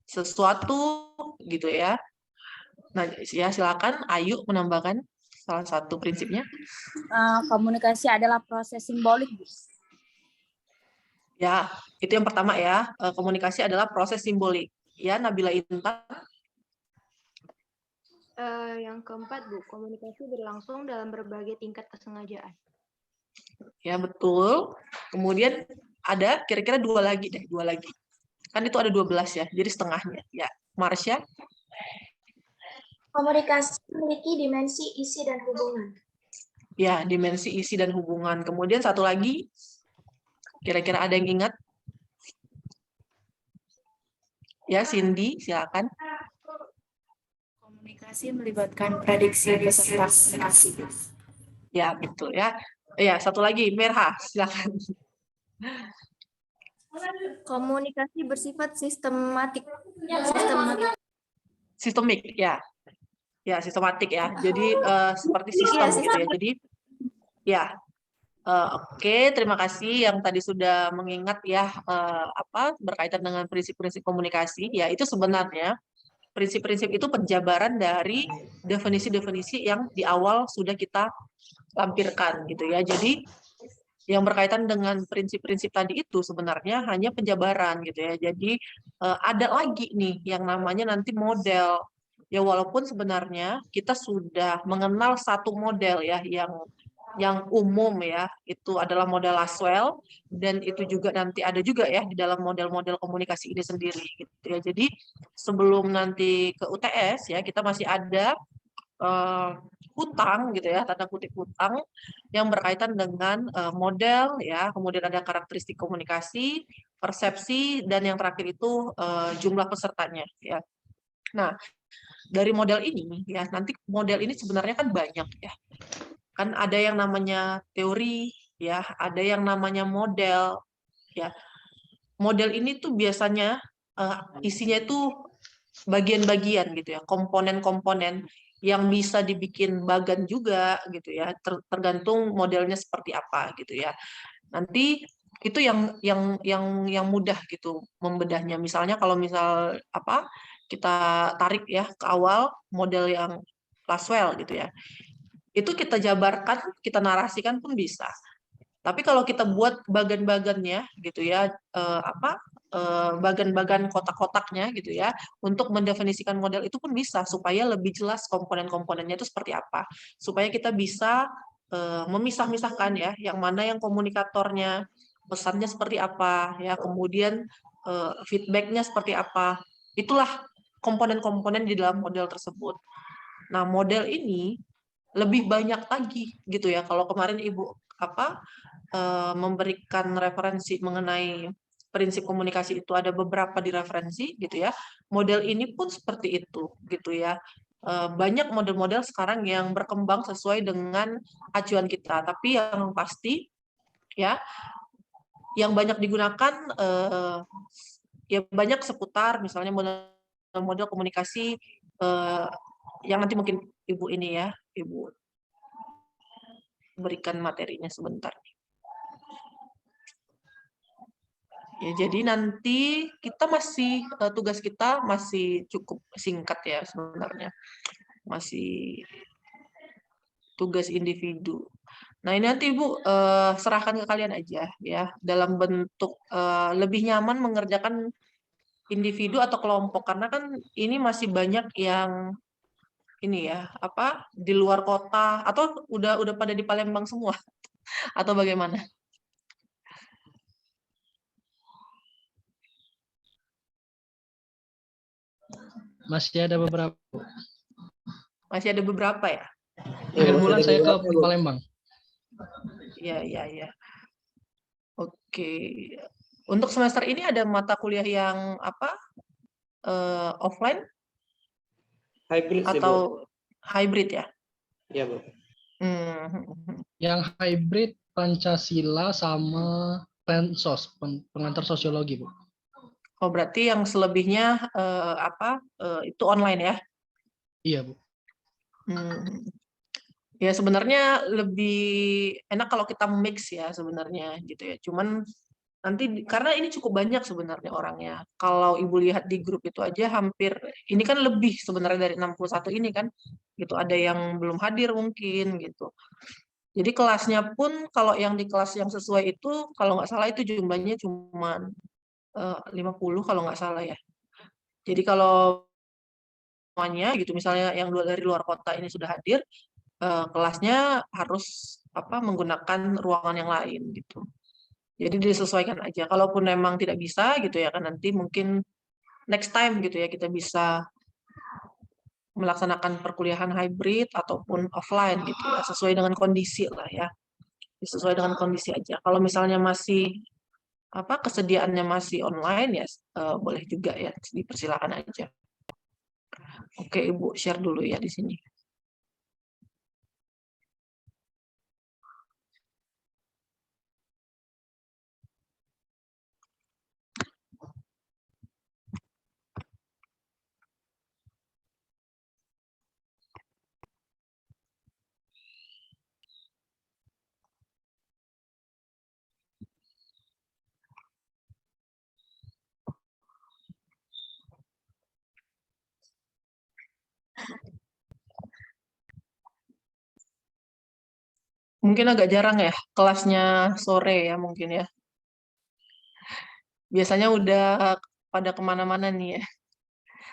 sesuatu gitu ya. Nah, ya silakan Ayu menambahkan salah satu prinsipnya. Komunikasi adalah proses simbolik, Bu. Ya, itu yang pertama ya. Komunikasi adalah proses simbolik. Ya, Nabila Intan. Yang keempat, Bu, komunikasi berlangsung dalam berbagai tingkat kesengajaan. Ya, betul. Kemudian ada kira-kira dua lagi deh, dua lagi. Kan itu ada 12 ya, jadi setengahnya. Ya, Marsha. Komunikasi memiliki dimensi isi dan hubungan. Ya, dimensi isi dan hubungan. Kemudian satu lagi, kira-kira ada yang ingat? Ya, Cindy, silakan. Komunikasi melibatkan prediksi peserta komunikasi. Ya, betul ya. Ya, satu lagi, Merha, silakan. Komunikasi bersifat sistematik. Sistemik, ya. Ya, sistematik ya. Jadi seperti sistem gitu ya. Jadi ya. Oke, terima kasih yang tadi sudah mengingat ya berkaitan dengan prinsip-prinsip komunikasi. Ya, itu sebenarnya prinsip-prinsip itu penjabaran dari definisi-definisi yang di awal sudah kita lampirkan gitu ya. Jadi yang berkaitan dengan prinsip-prinsip tadi itu sebenarnya hanya penjabaran gitu ya. Jadi ada lagi nih yang namanya nanti model. Ya walaupun sebenarnya kita sudah mengenal satu model ya yang umum ya, itu adalah model Laswell, dan itu juga nanti ada juga ya di dalam model-model komunikasi ini sendiri gitu ya. Jadi sebelum nanti ke UTS ya, kita masih ada hutang gitu ya, tanda kutip hutang yang berkaitan dengan model ya, kemudian ada karakteristik komunikasi, persepsi, dan yang terakhir itu jumlah pesertanya ya. Nah, dari model ini ya, nanti model ini sebenarnya kan banyak ya. Kan ada yang namanya teori ya, ada yang namanya model ya. Model ini tuh biasanya isinya itu bagian-bagian gitu ya, komponen-komponen yang bisa dibikin bagan juga gitu ya, tergantung modelnya seperti apa gitu ya. Nanti itu yang mudah gitu membedahnya. Misalnya kalau misal kita tarik ya ke awal model yang Laswell gitu ya. Itu kita jabarkan, kita narasikan pun bisa. Tapi kalau kita buat bagan-bagannya gitu ya, bagan-bagan kotak-kotaknya gitu ya, untuk mendefinisikan model itu pun bisa supaya lebih jelas komponen-komponennya itu seperti apa. Supaya kita bisa memisah-misahkan ya, yang mana yang komunikatornya, pesannya seperti apa ya, kemudian feedbacknya seperti apa. Itulah komponen-komponen di dalam model tersebut. Nah, model ini lebih banyak lagi gitu ya. Kalau kemarin Ibu memberikan referensi mengenai prinsip komunikasi itu ada beberapa di referensi gitu ya. Model ini pun seperti itu gitu ya. Banyak model-model sekarang yang berkembang sesuai dengan acuan kita, tapi yang pasti ya yang banyak digunakan ya banyak seputar misalnya model-model komunikasi yang nanti mungkin Ibu ini ya, Ibu berikan materinya sebentar. Ya, jadi nanti kita masih tugas kita masih cukup singkat ya sebenarnya. Masih tugas individu. Nah, ini nanti Ibu serahkan ke kalian aja ya dalam bentuk lebih nyaman mengerjakan individu atau kelompok karena kan ini masih banyak yang ini ya, di luar kota atau udah pada di Palembang semua atau bagaimana? Masih ada beberapa. Masih ada beberapa ya? Akhir bulan saya ke Palembang. Iya. Oke. Untuk semester ini ada mata kuliah yang offline Hybrid sih, atau hybrid ya? Iya, Bu. Yang hybrid Pancasila sama Pensos, pengantar sosiologi, Bu. Oh, berarti yang selebihnya itu online ya? Iya, Bu. Ya sebenarnya lebih enak kalau kita mix ya sebenarnya gitu ya. Cuman Karena ini cukup banyak sebenarnya orangnya. Kalau Ibu lihat di grup itu aja hampir, ini kan lebih sebenarnya dari 61 ini kan, gitu. Ada yang belum hadir mungkin gitu. Jadi kelasnya pun kalau yang di kelas yang sesuai itu, kalau nggak salah itu jumlahnya cuma 50 kalau nggak salah ya. Jadi kalau semuanya gitu, misalnya yang dari luar kota ini sudah hadir, kelasnya harus menggunakan ruangan yang lain gitu. Jadi disesuaikan aja. Kalaupun memang tidak bisa gitu ya kan nanti mungkin next time gitu ya kita bisa melaksanakan perkuliahan hybrid ataupun offline gitu ya, sesuai dengan kondisi lah ya. Sesuai dengan kondisi aja. Kalau misalnya masih kesediaannya masih online ya boleh juga ya, dipersilakan aja. Oke, Ibu share dulu ya di sini. Mungkin agak jarang ya kelasnya sore ya mungkin ya. Biasanya udah pada kemana-mana nih ya.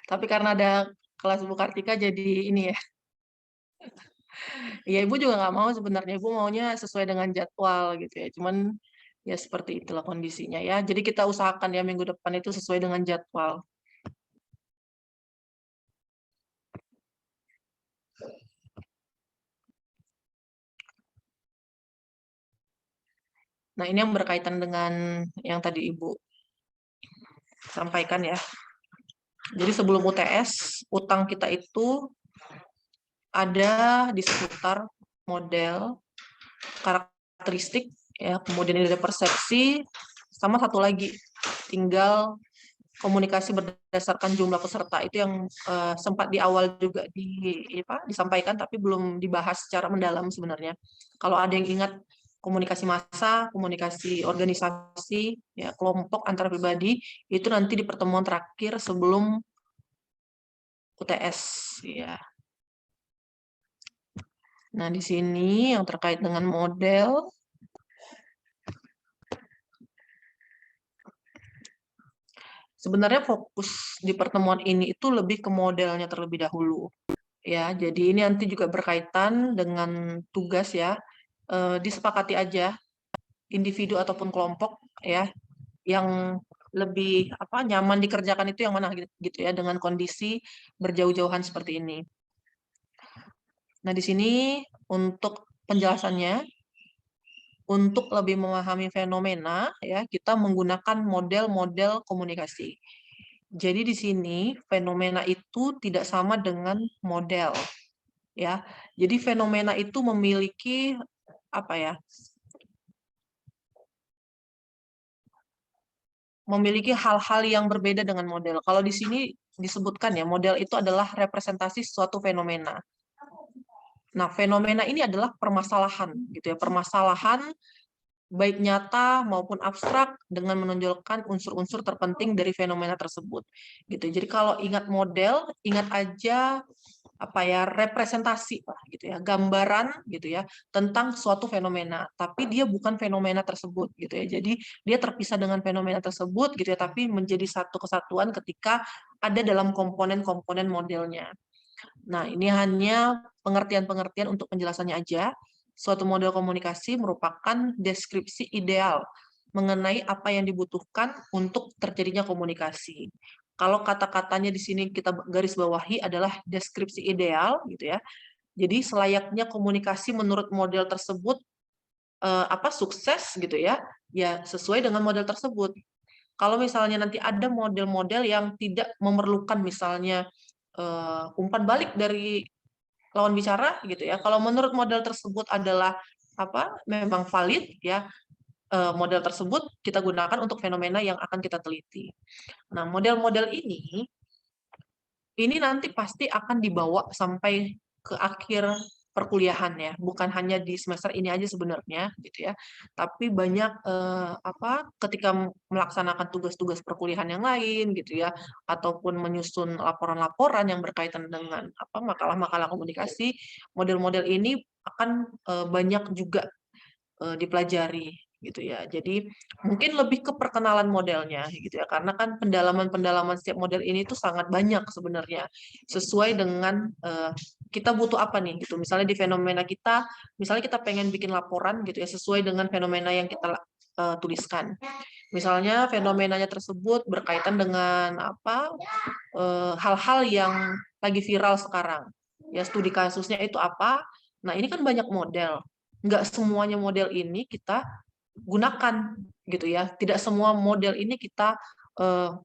Tapi karena ada kelas Bu Kartika jadi ini ya. Ya Ibu juga nggak mau sebenarnya. Ibu maunya sesuai dengan jadwal gitu ya. Cuman ya seperti itulah kondisinya ya. Jadi kita usahakan ya minggu depan itu sesuai dengan jadwal. Nah, ini yang berkaitan dengan yang tadi Ibu sampaikan ya. Jadi sebelum UTS, utang kita itu ada di seputar model, karakteristik, ya, kemudian ada persepsi, sama satu lagi, tinggal komunikasi berdasarkan jumlah peserta. Itu yang sempat di awal juga disampaikan, tapi belum dibahas secara mendalam sebenarnya. Kalau ada yang ingat komunikasi massa, komunikasi organisasi, ya, kelompok antar pribadi, itu nanti di pertemuan terakhir sebelum UTS. Ya. Nah, di sini yang terkait dengan model, sebenarnya fokus di pertemuan ini itu lebih ke modelnya terlebih dahulu. Ya, jadi ini nanti juga berkaitan dengan tugas ya, disepakati aja individu ataupun kelompok ya, yang lebih nyaman dikerjakan itu yang mana gitu ya, dengan kondisi berjauh-jauhan seperti ini. Nah, di sini untuk penjelasannya, untuk lebih memahami fenomena ya, kita menggunakan model-model komunikasi. Jadi di sini fenomena itu tidak sama dengan model ya. Jadi fenomena itu memiliki memiliki hal-hal yang berbeda dengan model. Kalau di sini disebutkan ya, model itu adalah representasi suatu fenomena. Nah, fenomena ini adalah permasalahan gitu ya, permasalahan baik nyata maupun abstrak dengan menonjolkan unsur-unsur terpenting dari fenomena tersebut. Gitu. Jadi kalau ingat model, ingat aja representasi lah gitu ya, gambaran gitu ya tentang suatu fenomena, tapi dia bukan fenomena tersebut gitu ya. Jadi dia terpisah dengan fenomena tersebut gitu ya, tapi menjadi satu kesatuan ketika ada dalam komponen-komponen modelnya. Nah, ini hanya pengertian-pengertian untuk penjelasannya aja. Suatu model komunikasi merupakan deskripsi ideal mengenai apa yang dibutuhkan untuk terjadinya komunikasi. Kalau kata-katanya di sini kita garis bawahi adalah deskripsi ideal gitu ya. Jadi selayaknya komunikasi menurut model tersebut sukses gitu ya, ya sesuai dengan model tersebut. Kalau misalnya nanti ada model-model yang tidak memerlukan misalnya umpan balik dari lawan bicara gitu ya. Kalau menurut model tersebut adalah memang valid ya, model tersebut kita gunakan untuk fenomena yang akan kita teliti. Nah, model-model ini nanti pasti akan dibawa sampai ke akhir perkuliahan ya, bukan hanya di semester ini aja sebenarnya gitu ya. Tapi banyak ketika melaksanakan tugas-tugas perkuliahan yang lain gitu ya, ataupun menyusun laporan-laporan yang berkaitan dengan makalah-makalah komunikasi, model-model ini akan banyak juga dipelajari gitu ya. Jadi mungkin lebih ke perkenalan modelnya gitu ya, karena kan pendalaman-pendalaman setiap model ini tuh sangat banyak sebenarnya, sesuai dengan kita butuh apa nih gitu. Misalnya di fenomena kita, misalnya kita pengen bikin laporan gitu ya, sesuai dengan fenomena yang kita tuliskan. Misalnya fenomenanya tersebut berkaitan dengan hal-hal yang lagi viral sekarang. Ya, studi kasusnya itu apa? Nah, ini kan banyak model. Nggak semuanya model ini kita gunakan gitu ya. Tidak semua model ini kita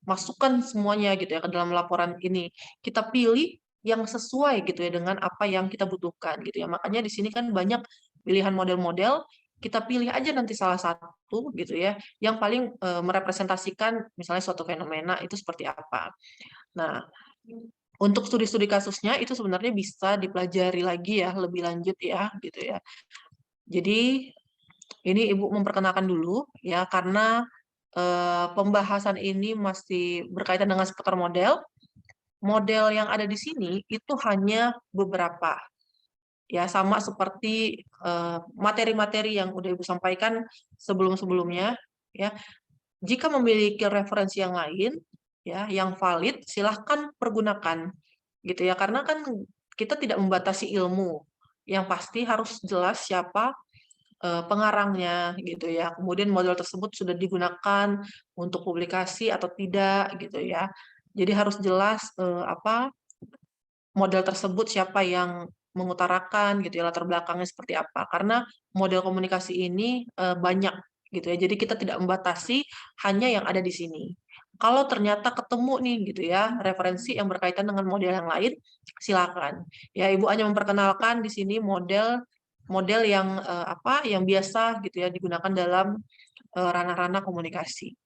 masukkan semuanya gitu ya ke dalam laporan ini. Kita pilih yang sesuai gitu ya dengan apa yang kita butuhkan gitu ya. Makanya di sini kan banyak pilihan model-model, kita pilih aja nanti salah satu gitu ya yang paling merepresentasikan misalnya suatu fenomena itu seperti apa. Nah, untuk studi-studi kasusnya itu sebenarnya bisa dipelajari lagi ya lebih lanjut ya gitu ya. Jadi ini Ibu memperkenalkan dulu ya, karena pembahasan ini masih berkaitan dengan seputar model. Model yang ada di sini itu hanya beberapa. Ya, sama seperti materi-materi yang udah Ibu sampaikan sebelum-sebelumnya ya. Jika memiliki referensi yang lain ya, yang valid, silahkan pergunakan gitu ya. Karena kan kita tidak membatasi ilmu. Yang pasti harus jelas siapa pengarangnya gitu ya. Kemudian model tersebut sudah digunakan untuk publikasi atau tidak gitu ya. Jadi harus jelas model tersebut siapa yang mengutarakan gitu ya, latar belakangnya seperti apa. Karena model komunikasi ini banyak gitu ya. Jadi kita tidak membatasi hanya yang ada di sini. Kalau ternyata ketemu nih gitu ya referensi yang berkaitan dengan model yang lain, silakan. Ya, Ibu hanya memperkenalkan di sini model yang yang biasa gitu ya digunakan dalam ranah-ranah komunikasi.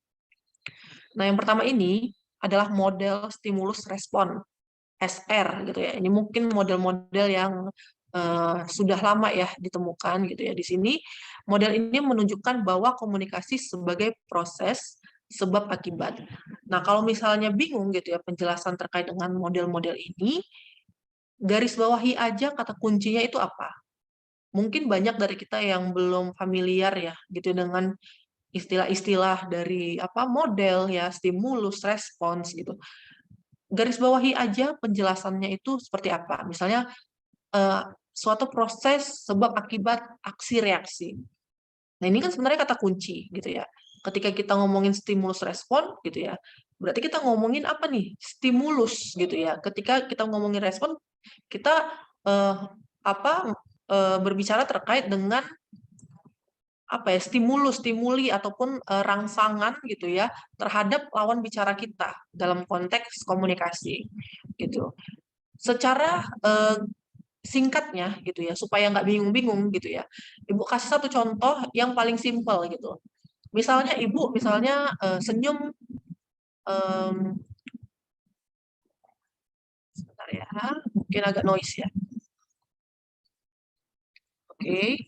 Nah, yang pertama ini adalah model stimulus respon SR gitu ya. Ini mungkin model-model yang sudah lama ya ditemukan gitu ya. Di sini model ini menunjukkan bahwa komunikasi sebagai proses sebab akibat. Nah, kalau misalnya bingung gitu ya penjelasan terkait dengan model-model ini, garis bawahi aja kata kuncinya itu apa. Mungkin banyak dari kita yang belum familiar ya gitu dengan istilah-istilah dari model ya, stimulus, respons gitu. Garis bawahi aja penjelasannya itu seperti apa. Misalnya suatu proses sebab akibat aksi reaksi. Nah, ini kan sebenarnya kata kunci gitu ya. Ketika kita ngomongin stimulus respon gitu ya, berarti kita ngomongin apa nih? Stimulus gitu ya. Ketika kita ngomongin respon, kita berbicara terkait dengan stimulus, stimuli ataupun rangsangan gitu ya terhadap lawan bicara kita dalam konteks komunikasi gitu. Secara singkatnya gitu ya supaya nggak bingung-bingung gitu ya. Ibu kasih satu contoh yang paling simpel gitu. Misalnya Ibu senyum sebentar ya, mungkin agak noise ya. Oke.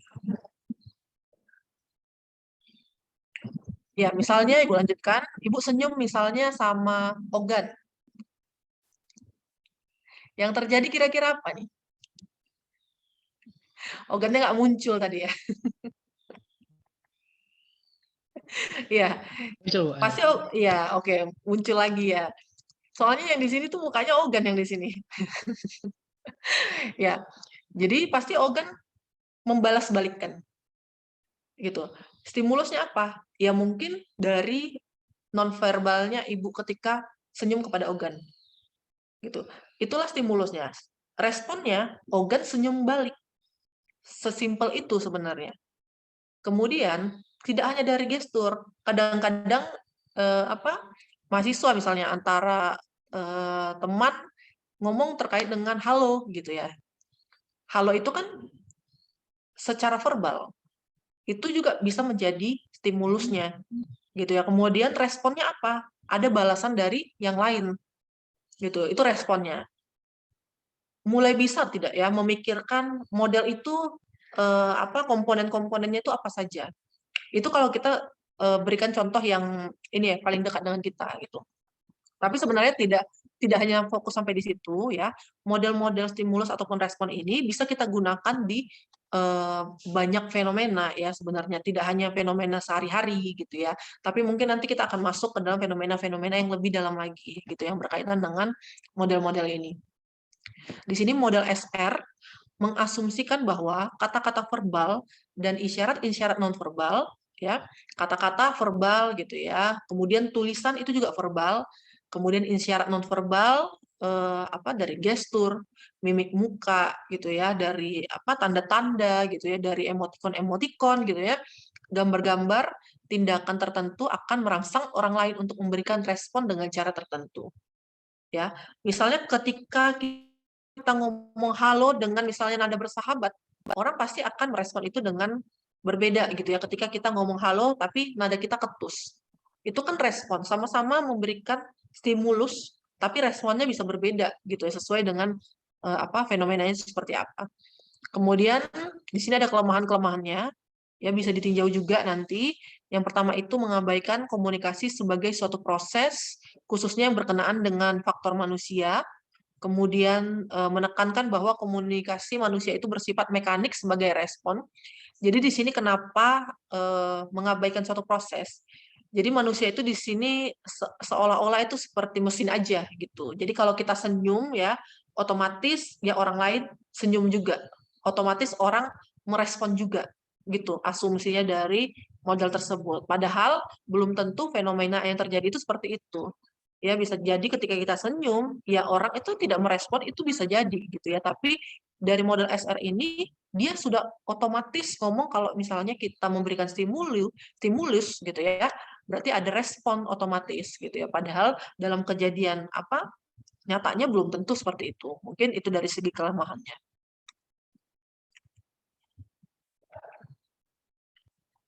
Ya, misalnya Ibu lanjutkan, Ibu senyum misalnya sama Ogan. Yang terjadi kira-kira apa nih? Ogannya nggak muncul tadi ya. Iya, Coba. pasti ya oke, muncul lagi ya. Soalnya yang di sini tuh mukanya Ogan yang di sini. Ya, jadi pasti Ogan membalas balikkan. Gitu. Stimulusnya apa? Ya mungkin dari nonverbalnya Ibu ketika senyum kepada Ogan. Gitu. Itulah stimulusnya. Responnya Ogan senyum balik. Sesimpel itu sebenarnya. Kemudian tidak hanya dari gestur, kadang-kadang mahasiswa misalnya antara teman ngomong terkait dengan halo gitu ya. Halo itu kan secara verbal. Itu juga bisa menjadi stimulusnya gitu ya. Kemudian responnya apa? Ada balasan dari yang lain. Gitu. Itu responnya. mulai bisa tidak ya memikirkan model itu komponen-komponennya itu apa saja. Itu kalau kita berikan contoh yang ini ya paling dekat dengan kita gitu. Tapi sebenarnya tidak hanya fokus sampai di situ ya. Model-model stimulus ataupun respon ini bisa kita gunakan di banyak fenomena ya sebenarnya, tidak hanya fenomena sehari-hari gitu ya. Tapi mungkin nanti kita akan masuk ke dalam fenomena-fenomena yang lebih dalam lagi gitu yang berkaitan dengan model-model ini. Di sini model SR mengasumsikan bahwa kata-kata verbal dan isyarat-isyarat nonverbal ya, kata-kata verbal gitu ya, kemudian tulisan itu juga verbal, kemudian isyarat nonverbal dari gestur, mimik muka gitu ya, dari tanda-tanda gitu ya, dari emotikon-emotikon gitu ya, gambar-gambar tindakan tertentu akan merangsang orang lain untuk memberikan respon dengan cara tertentu. Ya, misalnya ketika kita ngomong halo dengan misalnya nada bersahabat, orang pasti akan merespon itu dengan berbeda gitu ya. Ketika kita ngomong halo tapi nada kita ketus. Itu kan respon, sama-sama memberikan stimulus tapi responnya bisa berbeda gitu ya, sesuai dengan fenomenanya seperti apa. Kemudian di sini ada kelemahan-kelemahannya. Ya bisa ditinjau juga nanti. Yang pertama itu mengabaikan komunikasi sebagai suatu proses, khususnya yang berkenaan dengan faktor manusia. Kemudian menekankan bahwa komunikasi manusia itu bersifat mekanik sebagai respon. Jadi di sini kenapa mengabaikan suatu proses? Jadi manusia itu di sini seolah-olah itu seperti mesin aja gitu. Jadi kalau kita senyum ya, otomatis ya orang lain senyum juga. Otomatis orang merespon juga gitu asumsinya dari model tersebut. Padahal belum tentu fenomena yang terjadi itu seperti itu. Ya bisa jadi ketika kita senyum, ya orang itu tidak merespon, itu bisa jadi gitu ya. Tapi dari model SR ini dia sudah otomatis ngomong kalau misalnya kita memberikan stimulus gitu ya, berarti ada respon otomatis gitu ya. Padahal dalam kejadian nyatanya belum tentu seperti itu. Mungkin itu dari segi kelemahannya.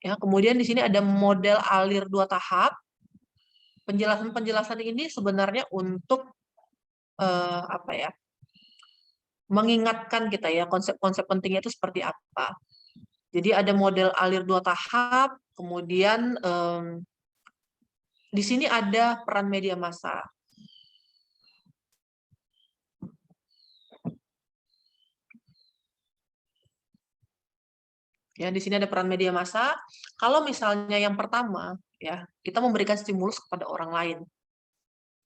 Ya, kemudian di sini ada model alir 2 tahap. Penjelasan-penjelasan ini sebenarnya untuk mengingatkan kita ya konsep-konsep pentingnya itu seperti apa. Jadi ada model alir 2 tahap, kemudian di sini ada peran media massa. Ya, di sini ada peran media massa. Kalau misalnya yang pertama, ya, kita memberikan stimulus kepada orang lain,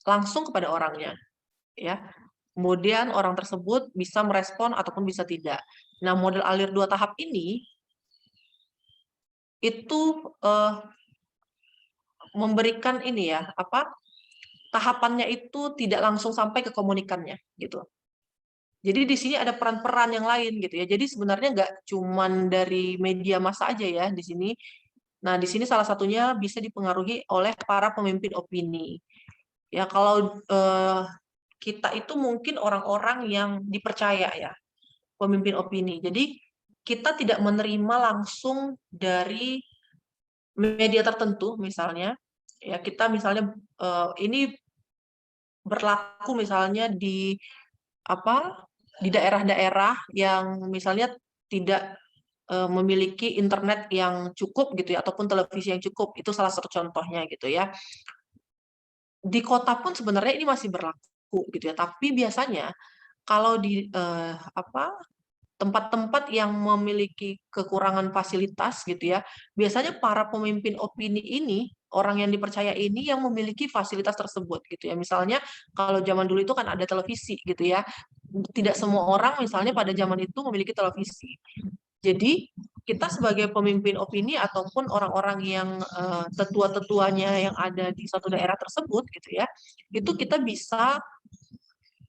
langsung kepada orangnya, ya. Kemudian orang tersebut bisa merespon ataupun bisa tidak. Nah, model alir 2 tahap ini itu memberikan ini ya, tahapannya itu tidak langsung sampai ke komunikannya, gitu. Jadi di sini ada peran-peran yang lain gitu ya. Jadi sebenarnya nggak cuman dari media massa aja ya di sini. Nah, di sini salah satunya bisa dipengaruhi oleh para pemimpin opini. Ya, kalau kita itu mungkin orang-orang yang dipercaya ya, pemimpin opini. Jadi kita tidak menerima langsung dari media tertentu misalnya. Ya, kita misalnya ini berlaku misalnya di daerah-daerah yang misalnya tidak memiliki internet yang cukup gitu ya, ataupun televisi yang cukup, itu salah satu contohnya gitu ya. Di kota pun sebenarnya ini masih berlaku gitu ya, tapi biasanya kalau di tempat-tempat yang memiliki kekurangan fasilitas gitu ya, biasanya para pemimpin opini ini, orang yang dipercaya ini yang memiliki fasilitas tersebut gitu ya. Misalnya kalau zaman dulu itu kan ada televisi gitu ya. Tidak semua orang misalnya pada zaman itu memiliki televisi. Jadi kita sebagai pemimpin opini ataupun orang-orang yang tetua-tetuanya yang ada di suatu daerah tersebut gitu ya, itu kita bisa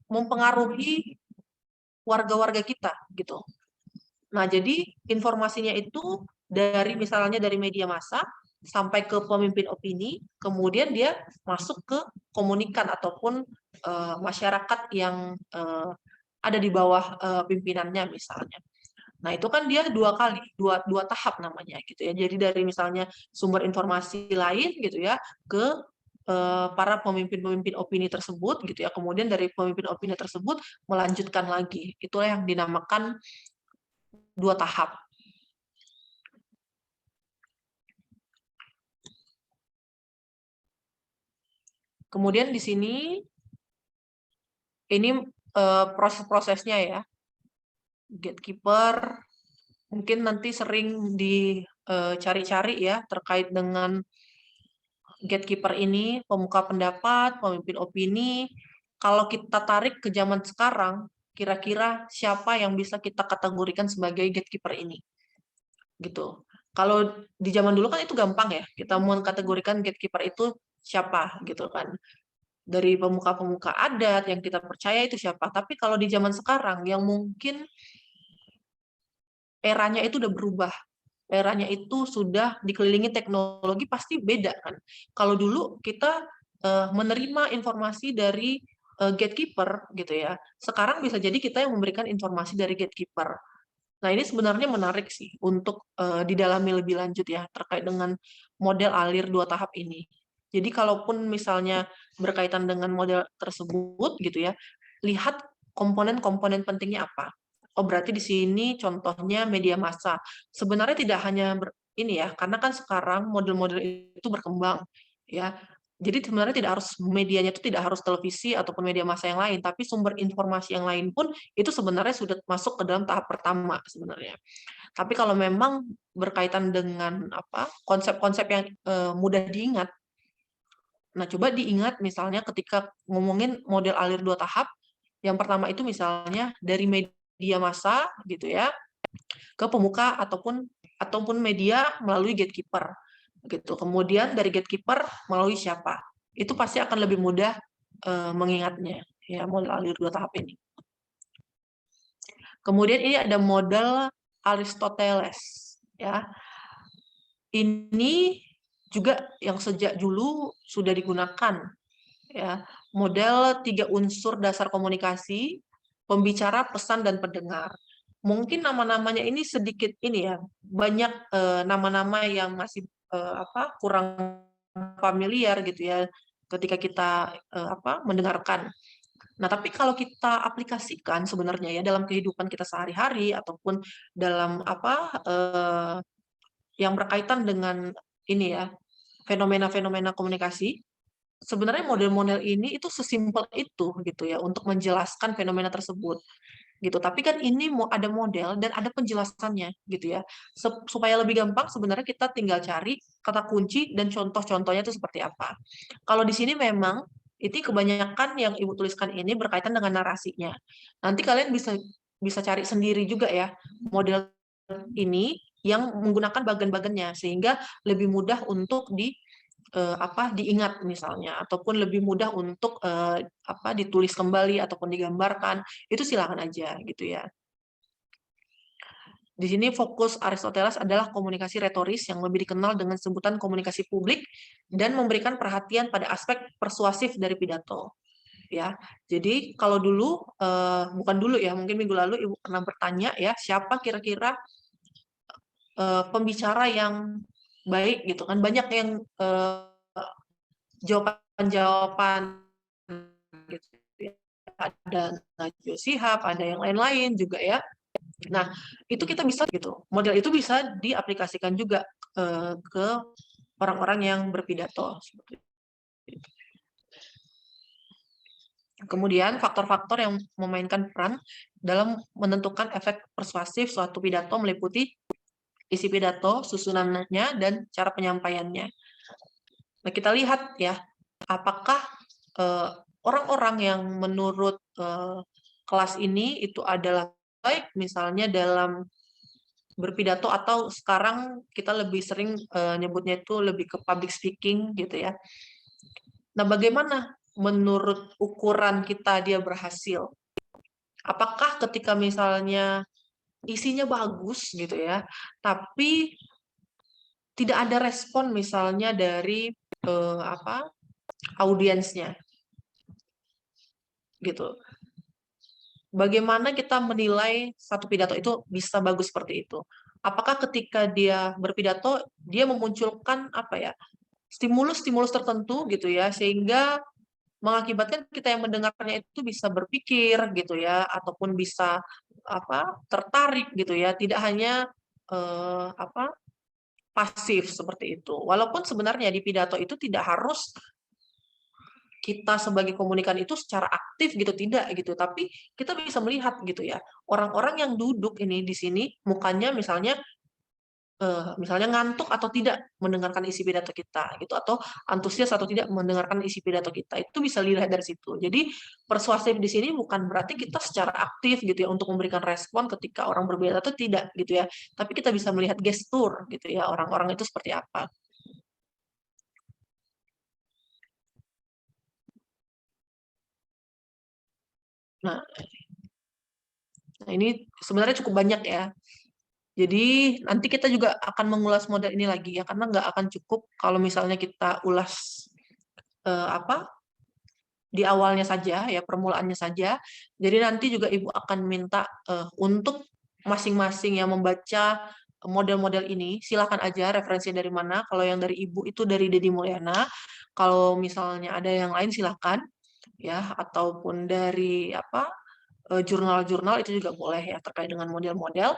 mempengaruhi warga-warga kita gitu. Nah, jadi informasinya itu dari misalnya dari media massa sampai ke pemimpin opini, kemudian dia masuk ke komunikan ataupun masyarakat yang ada di bawah pimpinannya misalnya. Nah, itu kan dia dua tahap namanya gitu ya. Jadi dari misalnya sumber informasi lain gitu ya ke para pemimpin-pemimpin opini tersebut gitu ya. Kemudian dari pemimpin opini tersebut melanjutkan lagi. Itulah yang dinamakan 2 tahap. Kemudian di sini ini proses-prosesnya ya. Gatekeeper mungkin nanti sering dicari-cari ya terkait dengan gatekeeper ini, pemuka pendapat, pemimpin opini. Kalau kita tarik ke zaman sekarang, kira-kira siapa yang bisa kita kategorikan sebagai gatekeeper ini? Gitu. Kalau di zaman dulu kan itu gampang ya, kita mau kategorikan gatekeeper itu siapa gitu kan. Dari pemuka-pemuka adat yang kita percaya itu siapa. Tapi kalau di zaman sekarang yang mungkin eranya itu udah berubah. Eranya itu sudah dikelilingi teknologi, pasti beda kan. Kalau dulu kita menerima informasi dari gatekeeper gitu ya. Sekarang bisa jadi kita yang memberikan informasi dari gatekeeper. Nah, ini sebenarnya menarik sih untuk didalami lebih lanjut ya terkait dengan model alir 2 tahap ini. Jadi kalaupun misalnya berkaitan dengan model tersebut gitu ya, lihat komponen-komponen pentingnya apa. Oh, berarti di sini contohnya media massa. Sebenarnya tidak hanya ini ya, karena kan sekarang model-model itu berkembang ya. Jadi sebenarnya tidak harus medianya itu tidak harus televisi ataupun media massa yang lain, tapi sumber informasi yang lain pun itu sebenarnya sudah masuk ke dalam tahap pertama sebenarnya. Tapi kalau memang berkaitan dengan konsep-konsep yang mudah diingat. Nah, coba diingat misalnya ketika ngomongin model alir 2 tahap, yang pertama itu misalnya dari media massa gitu ya, ke pemuka ataupun media melalui gatekeeper gitu. Kemudian dari gatekeeper melalui siapa? Itu pasti akan lebih mudah mengingatnya ya model alir 2 tahap ini. Kemudian ini ada model Aristoteles ya. Ini juga yang sejak dulu sudah digunakan ya. Model 3 unsur dasar komunikasi, pembicara, pesan dan pendengar. Mungkin nama-namanya ini sedikit ini ya, banyak nama-nama yang masih kurang familiar gitu ya ketika kita mendengarkan. Nah, tapi kalau kita aplikasikan sebenarnya ya dalam kehidupan kita sehari-hari ataupun dalam yang berkaitan dengan ini ya, fenomena-fenomena komunikasi, sebenarnya model-model ini itu sesimpel itu gitu ya untuk menjelaskan fenomena tersebut gitu. Tapi kan ini mau ada model dan ada penjelasannya gitu ya. Supaya lebih gampang sebenarnya kita tinggal cari kata kunci dan contoh-contohnya itu seperti apa. Kalau di sini memang itu kebanyakan yang Ibu tuliskan ini berkaitan dengan narasinya. Nanti kalian bisa cari sendiri juga ya model ini yang menggunakan bagian-bagiannya sehingga lebih mudah untuk diingat misalnya ataupun lebih mudah untuk ditulis kembali ataupun digambarkan, itu silakan aja gitu ya. Di sini fokus Aristoteles adalah komunikasi retoris yang lebih dikenal dengan sebutan komunikasi publik dan memberikan perhatian pada aspek persuasif dari pidato. Ya, jadi kalau dulu bukan dulu ya, mungkin minggu lalu Ibu pernah bertanya ya, siapa kira-kira pembicara yang baik gitu kan, banyak yang jawaban-jawaban gitu ya. Ada Najwa Shihab, ada yang lain-lain juga ya. Nah, itu kita bisa gitu. Model itu bisa diaplikasikan juga ke orang-orang yang berpidato seperti itu. Kemudian faktor-faktor yang memainkan peran dalam menentukan efek persuasif suatu pidato meliputi isi pidato, susunannya, dan cara penyampaiannya. Nah, kita lihat ya, apakah orang-orang yang menurut kelas ini itu adalah baik misalnya dalam berpidato atau sekarang kita lebih sering nyebutnya itu lebih ke public speaking gitu ya. Nah, bagaimana menurut ukuran kita dia berhasil? Apakah ketika misalnya isinya bagus gitu ya, tapi tidak ada respon misalnya dari audiensnya gitu. Bagaimana kita menilai satu pidato itu bisa bagus seperti itu? Apakah ketika dia berpidato dia memunculkan stimulus-stimulus tertentu gitu ya, sehingga mengakibatkan kita yang mendengarnya itu bisa berpikir gitu ya, ataupun bisa tertarik gitu ya, tidak hanya pasif seperti itu. Walaupun sebenarnya di pidato itu tidak harus kita sebagai komunikan itu secara aktif gitu, tidak gitu, tapi kita bisa melihat gitu ya, orang-orang yang duduk ini di sini mukanya misalnya ngantuk atau tidak mendengarkan isi pidato kita gitu, atau antusias atau tidak mendengarkan isi pidato kita, itu bisa dilihat dari situ. Jadi persuasif di sini bukan berarti kita secara aktif gitu ya untuk memberikan respon ketika orang berbeda atau tidak gitu ya, tapi kita bisa melihat gestur gitu ya, orang-orang itu seperti apa. Nah, ini sebenarnya cukup banyak ya. Jadi nanti kita juga akan mengulas model ini lagi ya, karena nggak akan cukup kalau misalnya kita ulas di awalnya saja ya, permulaannya saja. Jadi nanti juga Ibu akan minta untuk masing-masing yang membaca model-model ini, silakan aja referensi dari mana. Kalau yang dari Ibu itu dari Dedi Mulyana, kalau misalnya ada yang lain silakan ya, ataupun dari jurnal-jurnal itu juga boleh ya terkait dengan model-model.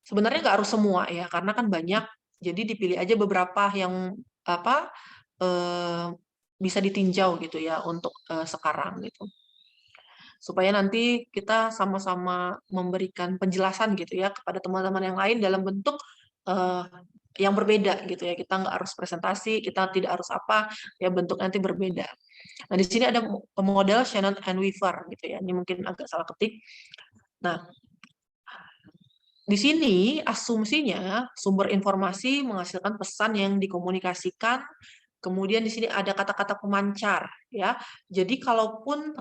Sebenarnya nggak harus semua ya, karena kan banyak, jadi dipilih aja beberapa yang bisa ditinjau gitu ya untuk sekarang gitu. Supaya nanti kita sama-sama memberikan penjelasan gitu ya kepada teman-teman yang lain dalam bentuk yang berbeda gitu ya. Kita nggak harus presentasi, kita tidak harus ya bentuk nanti berbeda. Nah, di sini ada model Shannon and Weaver gitu ya. Ini mungkin agak salah ketik. Nah, di sini asumsinya sumber informasi menghasilkan pesan yang dikomunikasikan. Kemudian di sini ada kata-kata pemancar ya. Jadi kalaupun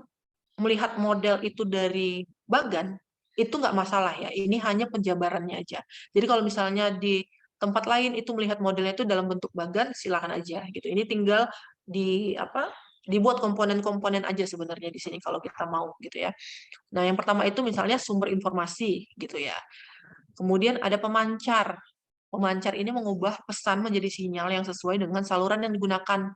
melihat model itu dari Bagan, itu nggak masalah ya. Ini hanya penjabarannya aja. Jadi kalau misalnya di tempat lain itu melihat modelnya itu dalam bentuk Bagan, silakan aja gitu. Ini tinggal dibuat komponen-komponen aja sebenarnya di sini kalau kita mau gitu ya. Nah, yang pertama itu misalnya sumber informasi gitu ya. Kemudian ada pemancar. Pemancar ini mengubah pesan menjadi sinyal yang sesuai dengan saluran yang digunakan.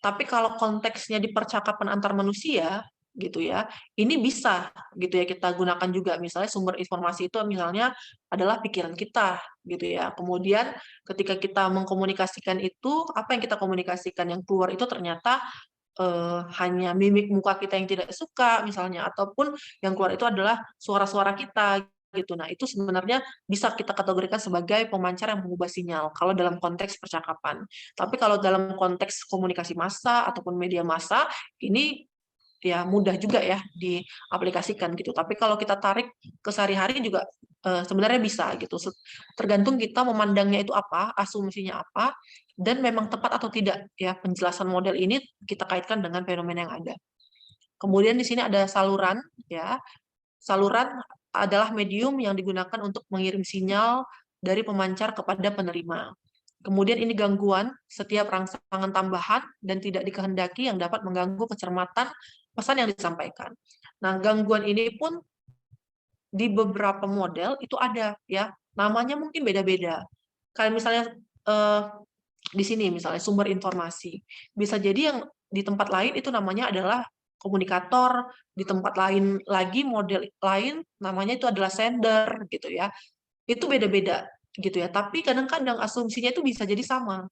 Tapi kalau konteksnya di percakapan antar manusia, gitu ya, ini bisa gitu ya kita gunakan juga. Misalnya sumber informasi itu misalnya adalah pikiran kita, gitu ya. Kemudian ketika kita mengkomunikasikan itu, apa yang kita komunikasikan yang keluar itu ternyata hanya mimik muka kita yang tidak suka misalnya, ataupun yang keluar itu adalah suara-suara kita gitu. Nah, itu sebenarnya bisa kita kategorikan sebagai pemancar yang mengubah sinyal kalau dalam konteks percakapan. Tapi kalau dalam konteks komunikasi massa ataupun media massa, ini ya mudah juga ya diaplikasikan gitu. Tapi kalau kita tarik ke sehari-hari juga sebenarnya bisa gitu. Tergantung kita memandangnya itu apa, asumsinya apa, dan memang tepat atau tidak ya penjelasan model ini kita kaitkan dengan fenomena yang ada. Kemudian di sini ada saluran ya. Saluran adalah medium yang digunakan untuk mengirim sinyal dari pemancar kepada penerima. Kemudian ini gangguan, setiap rangsangan tambahan dan tidak dikehendaki yang dapat mengganggu kecermatan pesan yang disampaikan. Nah, gangguan ini pun di beberapa model itu ada ya, namanya mungkin beda-beda. Kayak misalnya di sini misalnya sumber informasi. Bisa jadi yang di tempat lain itu namanya adalah komunikator, di tempat lain lagi model lain namanya itu adalah sender gitu ya. Itu beda-beda gitu ya. Tapi kadang-kadang asumsinya itu bisa jadi sama.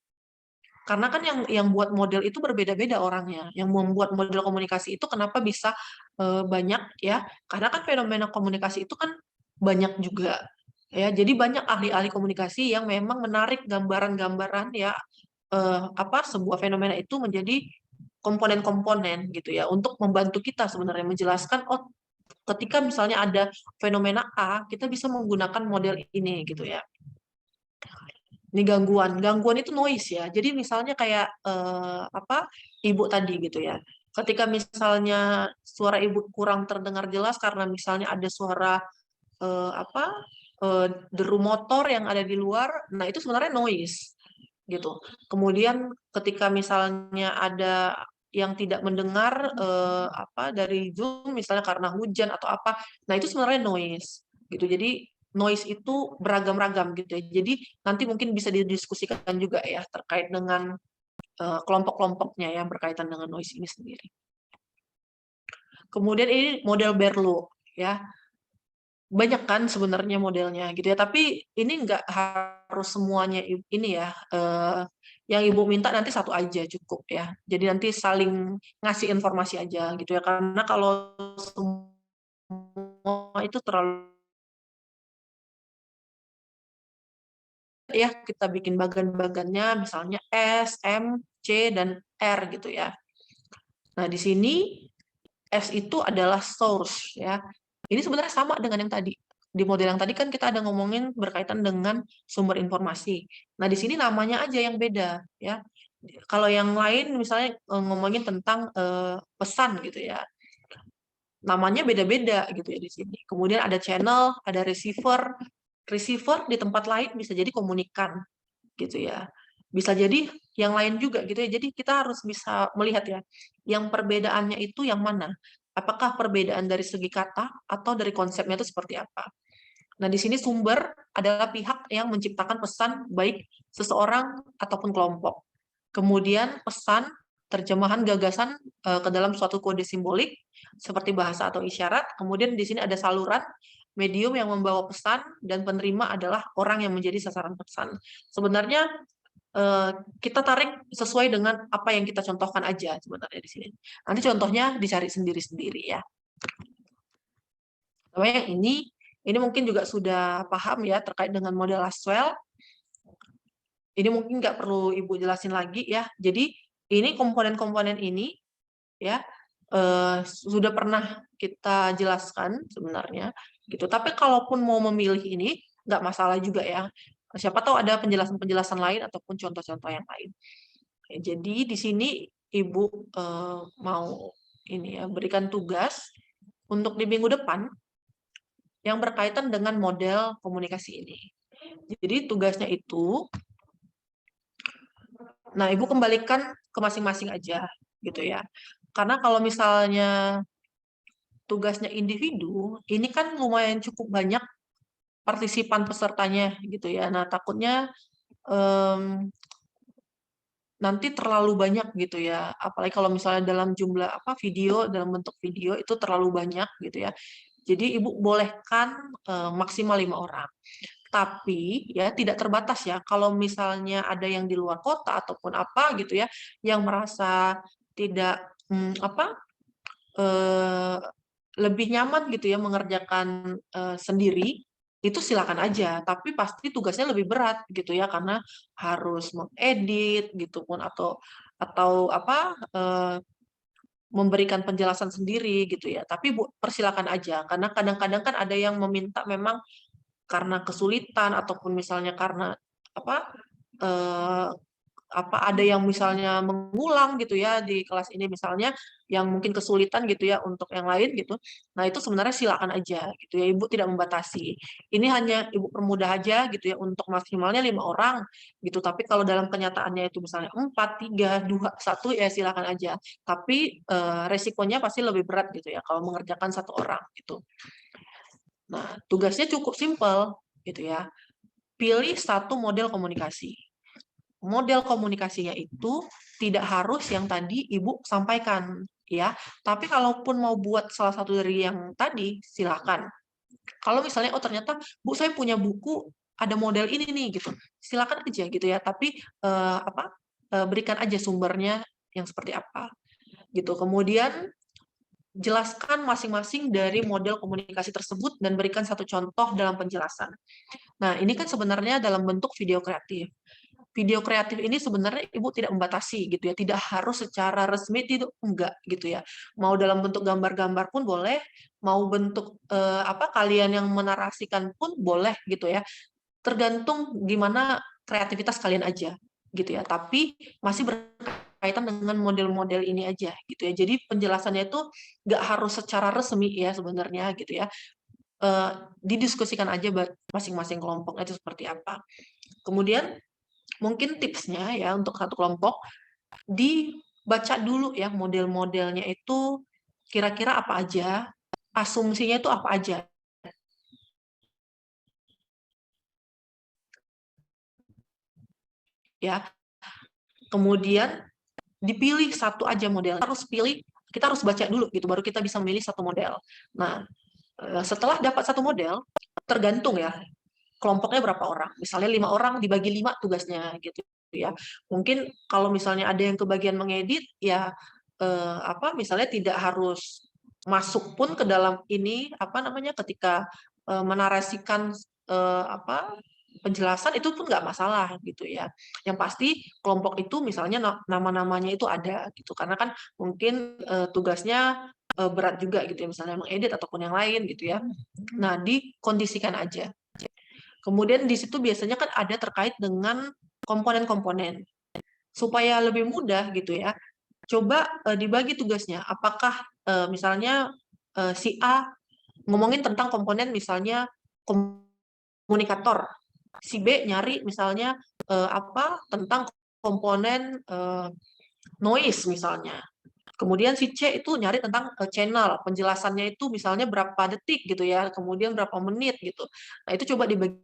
Karena kan yang buat model itu berbeda-beda orangnya. Yang membuat model komunikasi itu kenapa bisa banyak ya? Karena kan fenomena komunikasi itu kan banyak juga ya. Jadi banyak ahli-ahli komunikasi yang memang menarik gambaran-gambaran ya sebuah fenomena itu menjadi komponen-komponen gitu ya untuk membantu kita sebenarnya menjelaskan ketika misalnya ada fenomena A, kita bisa menggunakan model ini gitu ya. Ini gangguan itu noise ya. Jadi misalnya kayak ibu tadi gitu ya. Ketika misalnya suara ibu kurang terdengar jelas karena misalnya ada suara deru motor yang ada di luar, nah itu sebenarnya noise gitu. Kemudian ketika misalnya ada yang tidak mendengar dari Zoom misalnya karena hujan atau apa, nah itu sebenarnya noise gitu. Jadi noise itu beragam-ragam gitu ya. Jadi nanti mungkin bisa didiskusikan juga ya terkait dengan kelompok-kelompoknya yang berkaitan dengan noise ini sendiri. Kemudian ini model Berlo ya. Banyak kan sebenarnya modelnya gitu ya, tapi ini nggak harus semuanya ini ya, yang Ibu minta nanti satu aja cukup ya. Jadi nanti saling ngasih informasi aja gitu ya, karena kalau semua itu terlalu ya kita bikin bagan-bagannya misalnya S, M, C, dan R gitu ya. Nah, di sini S itu adalah source ya. Ini sebenarnya sama dengan yang tadi. Di model yang tadi kan kita ada ngomongin berkaitan dengan sumber informasi. Nah, di sini namanya aja yang beda ya. Kalau yang lain misalnya ngomongin tentang pesan gitu ya. Namanya beda-beda gitu ya di sini. Kemudian ada channel, ada receiver. Receiver di tempat lain bisa jadi komunikan gitu ya. Bisa jadi yang lain juga gitu ya. Jadi kita harus bisa melihat ya, yang perbedaannya itu yang mana? Apakah perbedaan dari segi kata atau dari konsepnya itu seperti apa? Nah, di sini sumber adalah pihak yang menciptakan pesan baik seseorang ataupun kelompok. Kemudian pesan, terjemahan gagasan ke dalam suatu kode simbolik seperti bahasa atau isyarat. Kemudian di sini ada saluran, medium yang membawa pesan, dan penerima adalah orang yang menjadi sasaran pesan. Sebenarnya kita tarik sesuai dengan apa yang kita contohkan aja sebenarnya di sini. Nanti contohnya dicari sendiri-sendiri ya. Namanya yang ini mungkin juga sudah paham ya terkait dengan model Laswell. Ini mungkin nggak perlu Ibu jelasin lagi ya. Jadi ini komponen-komponen ini ya sudah pernah kita jelaskan sebenarnya gitu. Tapi kalaupun mau memilih ini nggak masalah juga ya. Siapa tahu ada penjelasan-penjelasan lain ataupun contoh-contoh yang lain. Jadi di sini Ibu mau ini ya berikan tugas untuk di minggu depan yang berkaitan dengan model komunikasi ini. Jadi tugasnya itu, nah Ibu kembalikan ke masing-masing aja gitu ya. Karena kalau misalnya tugasnya individu, ini kan lumayan cukup banyak partisipan pesertanya gitu ya. Nah takutnya nanti terlalu banyak gitu ya. Apalagi kalau misalnya dalam jumlah video, dalam bentuk video itu terlalu banyak gitu ya. Jadi Ibu bolehkan maksimal 5 orang. Tapi ya tidak terbatas ya. Kalau misalnya ada yang di luar kota ataupun apa gitu ya, yang merasa tidak lebih nyaman gitu ya mengerjakan sendiri, itu silakan aja. Tapi pasti tugasnya lebih berat gitu ya karena harus mengedit gitu pun atau memberikan penjelasan sendiri gitu ya. Tapi persilakan aja karena kadang-kadang kan ada yang meminta memang karena kesulitan ataupun misalnya karena ada yang misalnya mengulang gitu ya di kelas ini misalnya yang mungkin kesulitan gitu ya untuk yang lain gitu. Nah, itu sebenarnya silakan aja gitu ya. Ibu tidak membatasi. Ini hanya Ibu permudah aja gitu ya untuk maksimalnya 5 orang gitu. Tapi kalau dalam kenyataannya itu misalnya 4, 3, 2, 1 ya silakan aja. Tapi resikonya pasti lebih berat gitu ya kalau mengerjakan 1 orang gitu. Nah, tugasnya cukup simpel gitu ya. Pilih 1 model komunikasi. Model komunikasinya itu tidak harus yang tadi Ibu sampaikan ya. Tapi kalaupun mau buat salah satu dari yang tadi silakan. Kalau misalnya ternyata Bu saya punya buku ada model ini nih gitu. Silakan aja gitu ya. Tapi berikan aja sumbernya yang seperti apa gitu. Kemudian jelaskan masing-masing dari model komunikasi tersebut dan berikan 1 contoh dalam penjelasan. Nah, ini kan sebenarnya dalam bentuk video kreatif. Video kreatif ini sebenarnya Ibu tidak membatasi gitu ya, tidak harus secara resmi itu enggak gitu ya. Mau dalam bentuk gambar-gambar pun boleh, mau bentuk kalian yang menarasikan pun boleh gitu ya. Tergantung gimana kreativitas kalian aja gitu ya. Tapi masih berkaitan dengan model-model ini aja gitu ya. Jadi penjelasannya itu enggak harus secara resmi ya sebenarnya gitu ya. Didiskusikan aja masing-masing kelompok itu seperti apa. Kemudian mungkin tipsnya ya untuk 1 kelompok, dibaca dulu ya model-modelnya itu kira-kira apa aja, asumsinya itu apa aja. Ya. kemudian dipilih satu aja model. Kita harus baca dulu gitu, baru kita bisa memilih satu model. Nah, setelah dapat satu model, tergantung ya, kelompoknya berapa orang. Misalnya 5 orang dibagi 5 tugasnya gitu ya. Mungkin kalau misalnya ada yang kebagian mengedit, ya misalnya tidak harus masuk pun ke dalam ini, ketika menarasikan penjelasan itu pun nggak masalah gitu ya. Yang pasti kelompok itu misalnya nama-namanya itu ada gitu, karena kan mungkin tugasnya berat juga gitu ya, misalnya mengedit ataupun yang lain gitu ya. Nah, dikondisikan aja. Kemudian di situ biasanya kan ada terkait dengan komponen-komponen. Supaya lebih mudah gitu ya, coba dibagi tugasnya. Apakah misalnya si A ngomongin tentang komponen misalnya komunikator, si B nyari misalnya tentang komponen noise misalnya. Kemudian si C itu nyari tentang channel, penjelasannya itu misalnya berapa detik gitu ya, kemudian berapa menit gitu. Nah, itu coba dibagi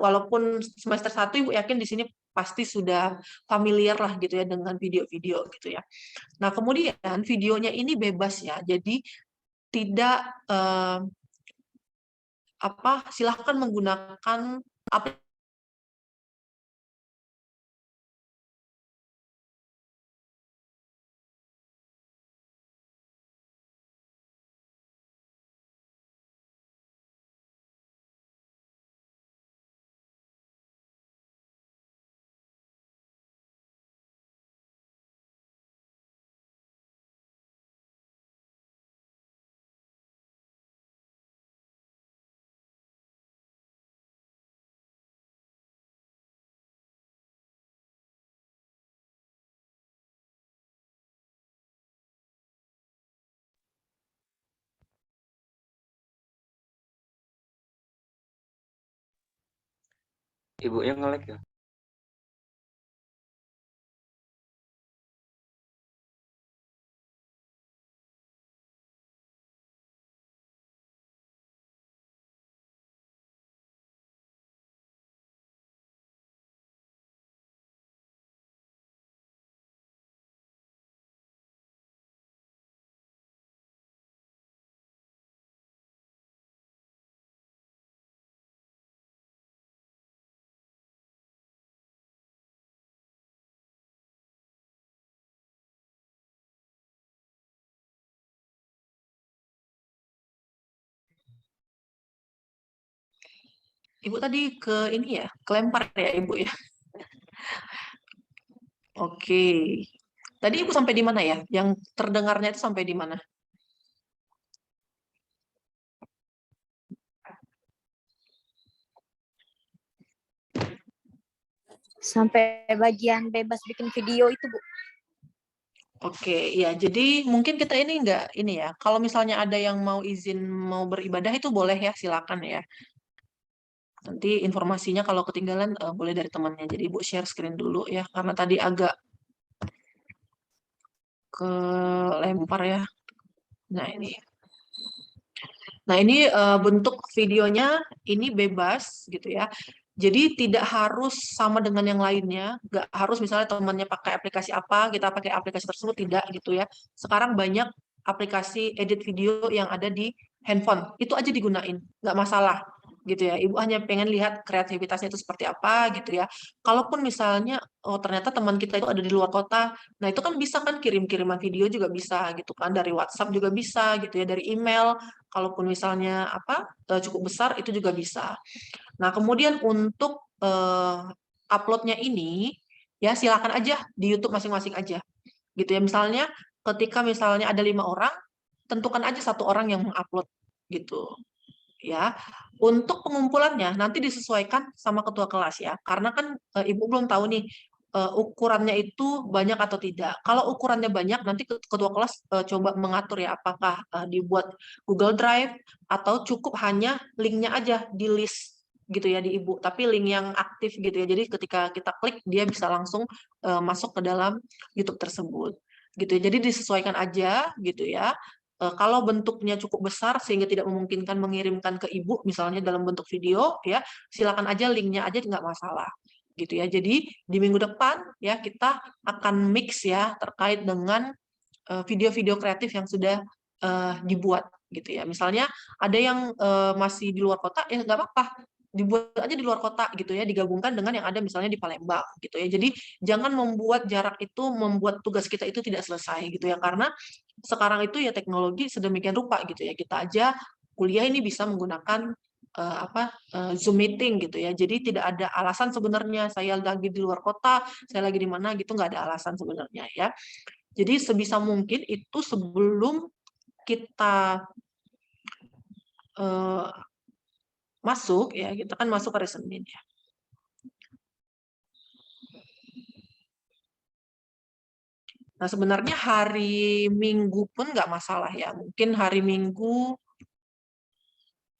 walaupun semester 1 Ibu yakin di sini pasti sudah familiar lah gitu ya dengan video-video gitu ya. Nah, kemudian videonya ini bebas ya. Jadi tidak silahkan menggunakan aplikasi. Ibu yang nge-lag ya? Ibu tadi ke ini ya, kelempar ya Ibu ya. Oke. Tadi Ibu sampai di mana ya? Yang terdengarnya itu sampai di mana? Sampai bagian bebas bikin video itu, Bu. Oke, ya. Jadi mungkin kita ini enggak ini ya. Kalau misalnya ada yang mau izin mau beribadah itu boleh ya, silakan ya. Nanti informasinya kalau ketinggalan boleh dari temannya. Jadi Ibu share screen dulu ya, karena tadi agak kelempar ya. Nah, ini. Nah, ini bentuk videonya ini bebas gitu ya. Jadi tidak harus sama dengan yang lainnya, nggak harus misalnya temannya pakai aplikasi apa, kita pakai aplikasi tersebut, tidak gitu ya. Sekarang banyak aplikasi edit video yang ada di handphone, itu aja digunain, nggak masalah gitu ya. Ibu hanya pengen lihat kreativitasnya itu seperti apa gitu ya. Kalaupun misalnya, oh ternyata teman kita itu ada di luar kota, nah itu kan bisa kan kirim-kiriman video juga bisa gitu kan, dari WhatsApp juga bisa gitu ya, dari email, kalaupun misalnya cukup besar itu juga bisa. Nah, kemudian untuk upload-nya ini, ya silakan aja di YouTube masing-masing aja. Gitu ya, misalnya ketika misalnya ada 5 orang, tentukan aja 1 orang yang mengupload gitu. Ya, untuk pengumpulannya nanti disesuaikan sama ketua kelas ya, karena kan Ibu belum tahu nih ukurannya itu banyak atau tidak. Kalau ukurannya banyak, nanti ketua kelas coba mengatur ya, apakah dibuat Google Drive atau cukup hanya linknya aja di list gitu ya di Ibu, tapi link yang aktif gitu ya. Jadi ketika kita klik dia bisa langsung masuk ke dalam YouTube tersebut gitu ya. Jadi disesuaikan aja gitu ya. Kalau bentuknya cukup besar sehingga tidak memungkinkan mengirimkan ke Ibu misalnya dalam bentuk video ya, silakan aja linknya aja nggak masalah gitu ya. Jadi di minggu depan ya kita akan mix ya terkait dengan video-video kreatif yang sudah dibuat gitu ya. Misalnya ada yang masih di luar kota, ya nggak apa-apa, dibuat aja di luar kota gitu ya, digabungkan dengan yang ada misalnya di Palembang gitu ya. Jadi jangan membuat jarak itu membuat tugas kita itu tidak selesai gitu ya, karena sekarang itu ya teknologi sedemikian rupa gitu ya. Kita aja kuliah ini bisa menggunakan Zoom meeting gitu ya. Jadi tidak ada alasan sebenarnya saya lagi di luar kota, saya lagi di mana gitu, nggak ada alasan sebenarnya ya. Jadi sebisa mungkin itu sebelum kita masuk ya, kita kan masuk hari Senin ya. Nah sebenarnya hari Minggu pun nggak masalah ya. Mungkin hari Minggu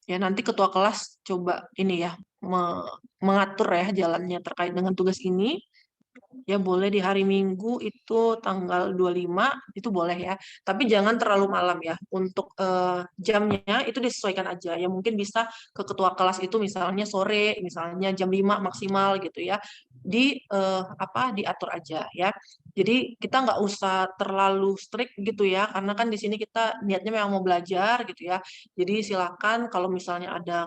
ya nanti ketua kelas coba ini ya mengatur ya jalannya terkait dengan tugas ini. Ya boleh di hari Minggu itu tanggal 25 itu boleh ya. Tapi jangan terlalu malam ya. Untuk jamnya itu disesuaikan aja. Ya mungkin bisa ke ketua kelas itu misalnya sore, misalnya jam 5 maksimal gitu ya. Diatur aja ya. Jadi kita nggak usah terlalu strict gitu ya, karena kan di sini kita niatnya memang mau belajar gitu ya. Jadi silakan kalau misalnya ada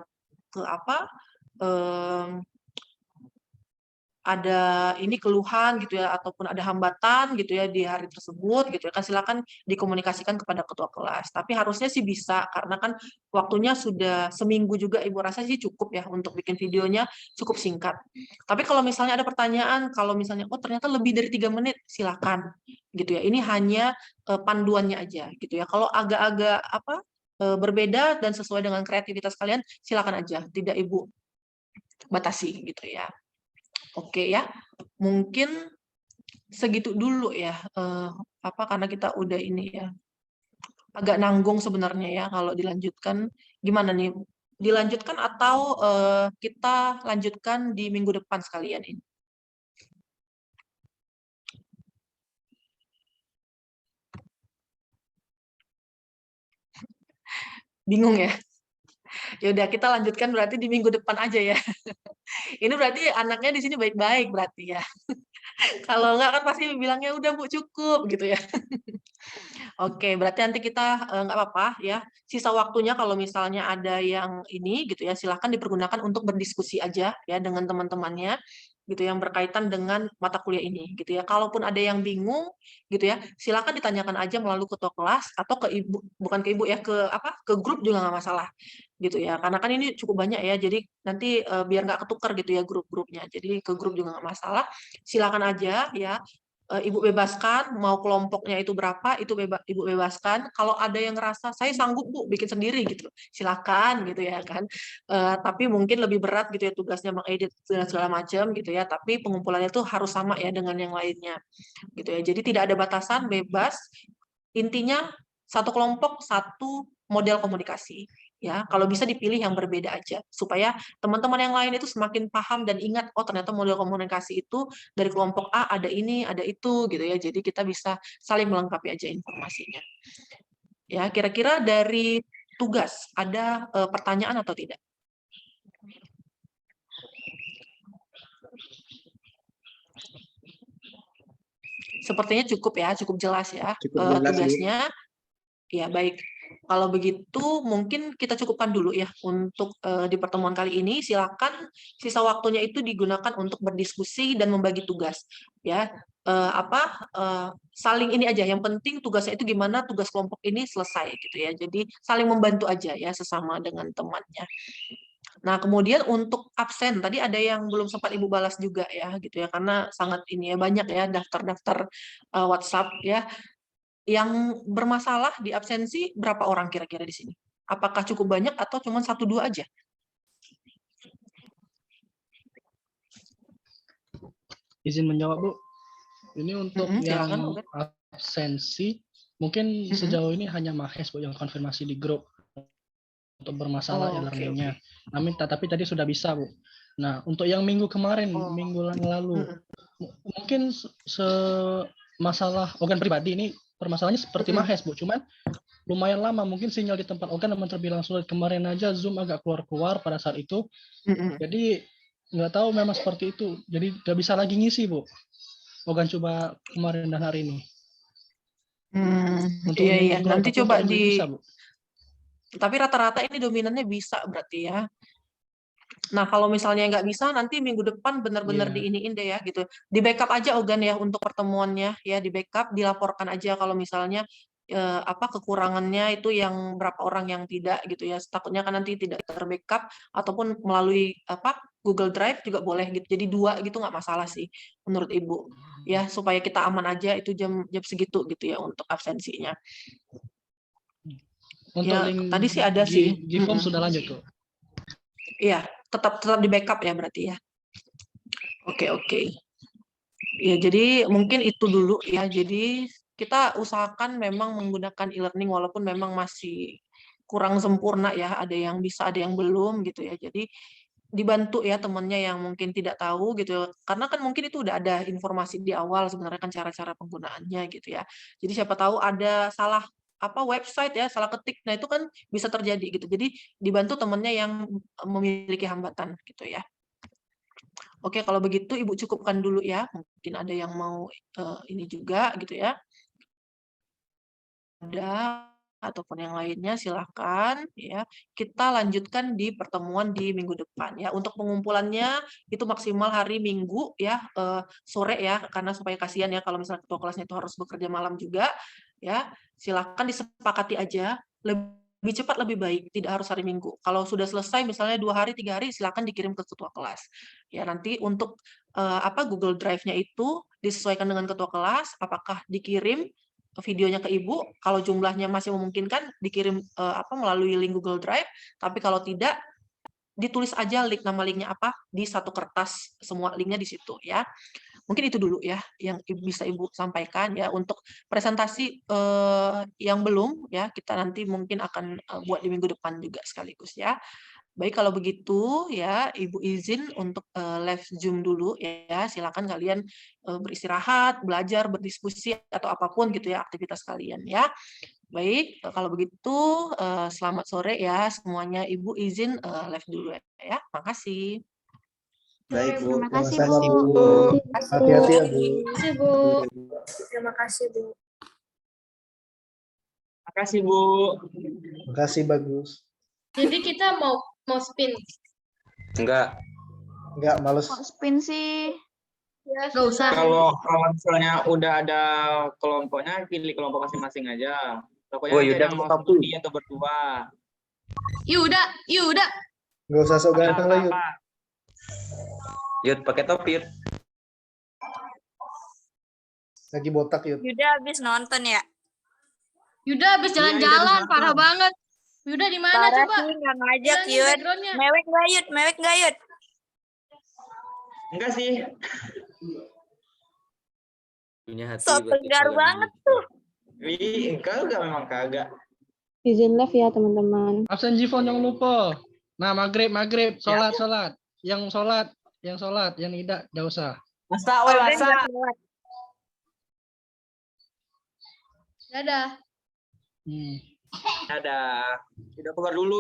ada ini keluhan gitu ya, ataupun ada hambatan gitu ya di hari tersebut gitu ya, kan silakan dikomunikasikan kepada ketua kelas. Tapi harusnya sih bisa, karena kan waktunya sudah seminggu juga, Ibu rasa sih cukup ya untuk bikin videonya, cukup singkat. Tapi kalau misalnya ada pertanyaan, kalau misalnya oh ternyata lebih dari 3 menit, silakan gitu ya. Ini hanya panduannya aja gitu ya. Kalau agak-agak berbeda dan sesuai dengan kreativitas kalian, silakan aja, tidak Ibu batasi gitu ya. Oke ya, mungkin segitu dulu ya, karena kita udah ini ya, agak nanggung sebenarnya ya kalau dilanjutkan. Gimana nih, dilanjutkan atau kita lanjutkan di minggu depan sekalian ini? Bingung ya? Ya udah kita lanjutkan berarti di minggu depan aja ya. Ini berarti anaknya di sini baik-baik berarti ya. Kalau enggak kan pasti bilangnya udah Bu cukup gitu ya. Oke, berarti nanti kita nggak apa-apa ya. Sisa waktunya kalau misalnya ada yang ini gitu ya, silahkan dipergunakan untuk berdiskusi aja ya dengan teman-temannya gitu yang berkaitan dengan mata kuliah ini gitu ya. Kalaupun ada yang bingung gitu ya, silakan ditanyakan aja melalui ketua kelas atau ke ibu, bukan ke ibu ya, ke grup juga nggak masalah gitu ya. Karena kan ini cukup banyak ya, jadi nanti biar nggak ketukar gitu ya grup-grupnya. Jadi ke grup juga nggak masalah. Silakan aja ya. Ibu bebaskan, mau kelompoknya itu berapa, itu Ibu bebaskan. Kalau ada yang ngerasa, saya sanggup Bu, bikin sendiri gitu, silakan gitu ya kan. Tapi mungkin lebih berat gitu ya tugasnya mengedit dan segala macam gitu ya, tapi pengumpulannya itu harus sama ya dengan yang lainnya gitu ya. Jadi tidak ada batasan, bebas. Intinya satu kelompok, satu model komunikasi. Ya, kalau bisa dipilih yang berbeda aja supaya teman-teman yang lain itu semakin paham dan ingat oh ternyata model komunikasi itu dari kelompok A ada ini, ada itu gitu ya. Jadi kita bisa saling melengkapi aja informasinya. Ya, kira-kira dari tugas ada pertanyaan atau tidak? Sepertinya cukup ya, cukup jelas ya tugasnya. Ya, baik. Kalau begitu mungkin kita cukupkan dulu ya untuk di pertemuan kali ini. Silakan sisa waktunya itu digunakan untuk berdiskusi dan membagi tugas. Ya, saling ini aja. Yang penting tugasnya itu gimana tugas kelompok ini selesai gitu ya. Jadi saling membantu aja ya sesama dengan temannya. Nah, kemudian untuk absen tadi ada yang belum sempat Ibu balas juga ya gitu ya, karena sangat ini ya banyak ya daftar-daftar WhatsApp ya. Yang bermasalah di absensi berapa orang kira-kira di sini? Apakah cukup banyak atau cuma 1-2 aja? Izin menjawab Bu. Ini untuk yang silakan, absensi mungkin sejauh ini hanya Mahes Bu yang konfirmasi di grup untuk bermasalah e-learning-nya. Tapi tadi sudah bisa Bu. Nah, untuk yang minggu kemarin, minggu yang lalu, mungkin masalah organ pribadi ini permasalahannya seperti Mahes Bu, cuman lumayan lama, mungkin sinyal di tempat organ memang terbilang sulit. Kemarin aja Zoom agak keluar-keluar pada saat itu. Jadi nggak tahu memang seperti itu. Jadi nggak bisa lagi ngisi, Bu. Ogan coba kemarin dan hari ini. Untuk Iya, iya. minggu Nanti ataupun coba untuk bisa, Bu. tapi rata-rata ini dominannya bisa berarti ya. Nah, kalau misalnya nggak bisa, nanti minggu depan benar-benar Iya. diiniin deh ya gitu. Di backup aja Ogan ya untuk pertemuannya ya, di backup, dilaporkan aja kalau misalnya kekurangannya itu yang berapa orang yang tidak gitu ya. Takutnya kan nanti tidak terbackup ataupun melalui Google Drive juga boleh gitu. Jadi 2 gitu nggak masalah sih menurut Ibu. Ya, supaya kita aman aja itu jam segitu gitu ya untuk absensinya. Untuk Ya, link tadi sih ada sih. G-form sudah lanjut kok. Iya, tetap di backup ya berarti ya. Oke. Ya, jadi mungkin itu dulu ya. Jadi kita usahakan memang menggunakan e-learning walaupun memang masih kurang sempurna ya. Ada yang bisa, ada yang belum gitu ya. Jadi dibantu ya temannya yang mungkin tidak tahu gitu. Karena kan mungkin itu udah ada informasi di awal sebenarnya kan cara-cara penggunaannya gitu ya. Jadi siapa tahu ada salah website ya, salah ketik. Nah, itu kan bisa terjadi gitu. Jadi dibantu temannya yang memiliki hambatan gitu ya. Oke, kalau begitu Ibu cukupkan dulu ya. Mungkin ada yang mau ini juga gitu ya. Ada ataupun yang lainnya silahkan ya. Kita lanjutkan di pertemuan di minggu depan ya. Untuk pengumpulannya itu maksimal hari Minggu ya, sore ya, karena supaya kasihan ya kalau misalnya ketua kelasnya itu harus bekerja malam juga ya. Silahkan disepakati aja. Lebih cepat lebih baik, tidak harus hari Minggu. Kalau sudah selesai misalnya 2 hari, 3 hari, silakan dikirim ke ketua kelas. Ya, nanti untuk Google Drive-nya itu disesuaikan dengan ketua kelas, apakah dikirim videonya ke Ibu, kalau jumlahnya masih memungkinkan dikirim melalui link Google Drive, tapi kalau tidak ditulis aja nama linknya apa di satu kertas, semua linknya di situ ya. Mungkin itu dulu ya yang bisa Ibu sampaikan ya. Untuk presentasi yang belum ya, kita nanti mungkin akan buat di minggu depan juga sekaligus ya. Baik, kalau begitu ya Ibu izin untuk live Zoom dulu ya. Silakan kalian beristirahat, belajar, berdiskusi atau apapun gitu ya aktivitas kalian ya. Baik, kalau begitu selamat sore ya semuanya. Ibu izin live dulu ya. Makasih. Baik, Bu. Terima kasih, Terima kasih, Bu. Bu. Hati-hati ya, Bu. Terima kasih, Bu. Terima kasih, Bu. Makasih, Bu. Terima kasih, bagus. Jadi kita mau spin. Enggak. Enggak, males. Spin sih. Nggak usah. Kalau misalnya udah ada kelompoknya, pilih kelompok masing-masing aja. Pokoknya Oh, nanti yaudah, ada yang mau satu. sendiri atau berdua. Yuda. Enggak usah sok ganteng lah, Yud. Yud, pakai topi, Yud. Lagi botak, Yud. Yuda habis nonton ya? Yuda habis jalan-jalan, parah banget. Yuda di mana Parah coba? sih, nggak ngajak, Mana nih Yud. backgroundnya? Mewek nggak, Yud? Enggak sih. Punya hati So buat tegar kita banget lagi. tuh. Wih, kagak memang kagak. Izin live ya, teman-teman. Absen G-form jangan lupa. Nah, maghrib, sholat. Yang sholat, yang tidak usah. Masa, Dadah. Hmm. Ada. Udah keluar dulu.